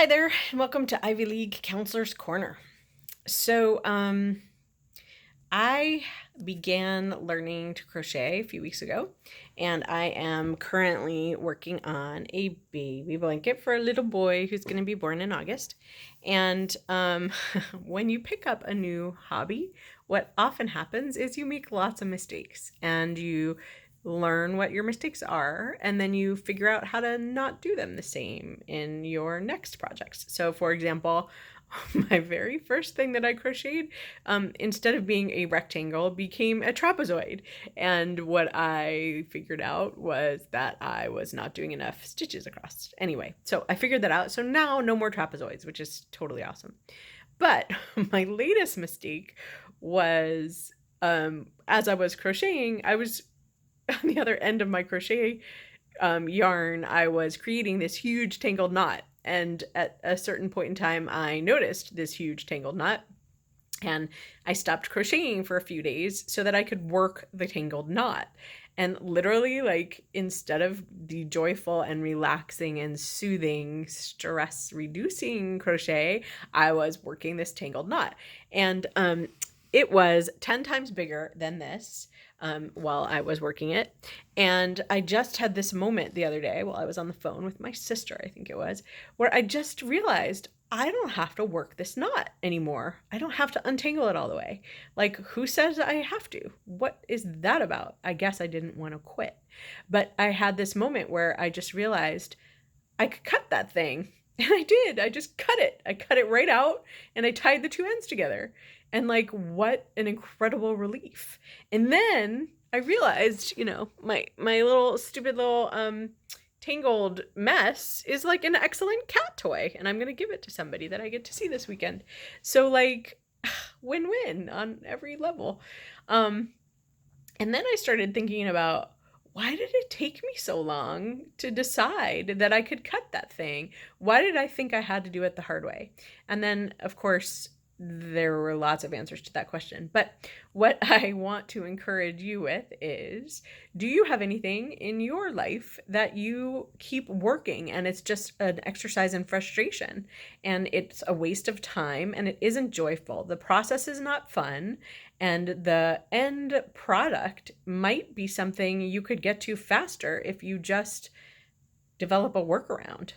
Hi there, and welcome to Ivy League Counselor's Corner. So, I began learning to crochet a few weeks ago, and I am currently working on a baby blanket for a little boy who's going to be born in August. And when you pick up a new hobby, what often happens is you make lots of mistakes and you learn what your mistakes are, and then you figure out how to not do them the same in your next projects. So, for example, my very first thing that I crocheted, instead of being a rectangle, became a trapezoid. And what I figured out was that I was not doing enough stitches across. Anyway, so I figured that out. So now no more trapezoids, which is totally awesome. But my latest mistake was as I was crocheting, I was on the other end of my crochet yarn, I was creating this huge tangled knot. And at a certain point in time, I noticed this huge tangled knot. And I stopped crocheting for a few days so that I could work the tangled knot. And literally, like, instead of the joyful and relaxing and soothing, stress reducing crochet, I was working this tangled knot. And it was 10 times bigger than this while I was working it. And I just had this moment the other day while I was on the phone with my sister, I think it was, where I just realized I don't have to work this knot anymore. I don't have to untangle it all the way. Like, who says I have to? What is that about? I guess I didn't want to quit. But I had this moment where I just realized I could cut that thing. And I did. I just cut it. I cut it right out and I tied the two ends together. And like, what an incredible relief. And then I realized, my little stupid little tangled mess is like an excellent cat toy, and I'm going to give it to somebody that I get to see this weekend. So like, win-win on every level. And then I started thinking about, why did it take me so long to decide that I could cut that thing? Why did I think I had to do it the hard way? And then, of course, there were lots of answers to that question. But what I want to encourage you with is, do you have anything in your life that you keep working and it's just an exercise in frustration and it's a waste of time and it isn't joyful? The process is not fun, and the end product might be something you could get to faster if you just develop a workaround.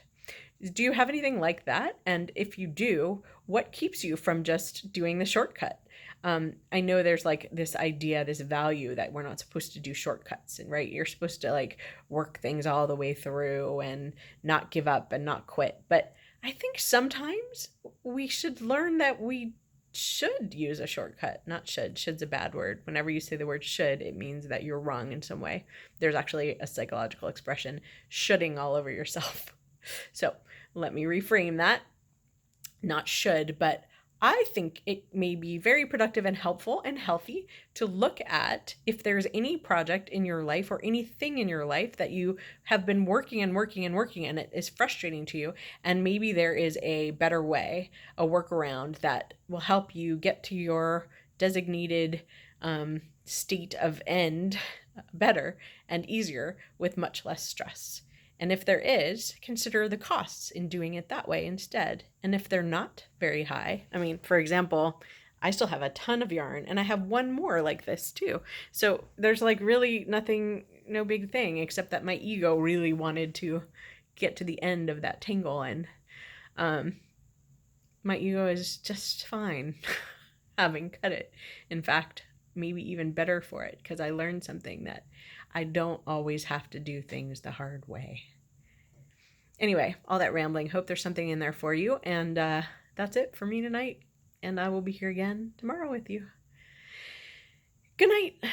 Do you have anything like that? And if you do, what keeps you from just doing the shortcut? I know there's like this idea, this value that we're not supposed to do shortcuts, and right, you're supposed to like work things all the way through and not give up and not quit. But I think sometimes we should learn that we should use a shortcut. Not should. Should's a bad word. Whenever you say the word should, it means that you're wrong in some way. There's actually a psychological expression, shoulding all over yourself. So let me reframe that. Not should, but I think it may be very productive and helpful and healthy to look at if there's any project in your life or anything in your life that you have been working and working and working and it is frustrating to you. And maybe there is a better way, a workaround that will help you get to your designated state of end better and easier with much less stress. And if there is, consider the costs in doing it that way instead. And if they're not very high, I mean, for example, I still have a ton of yarn and I have one more like this too. So there's like really nothing, no big thing, except that my ego really wanted to get to the end of that tangle. And my ego is just fine having cut it. In fact, maybe even better for it, because I learned something, that I don't always have to do things the hard way. Anyway, all that rambling. Hope there's something in there for you. And that's it for me tonight. And I will be here again tomorrow with you. Good night.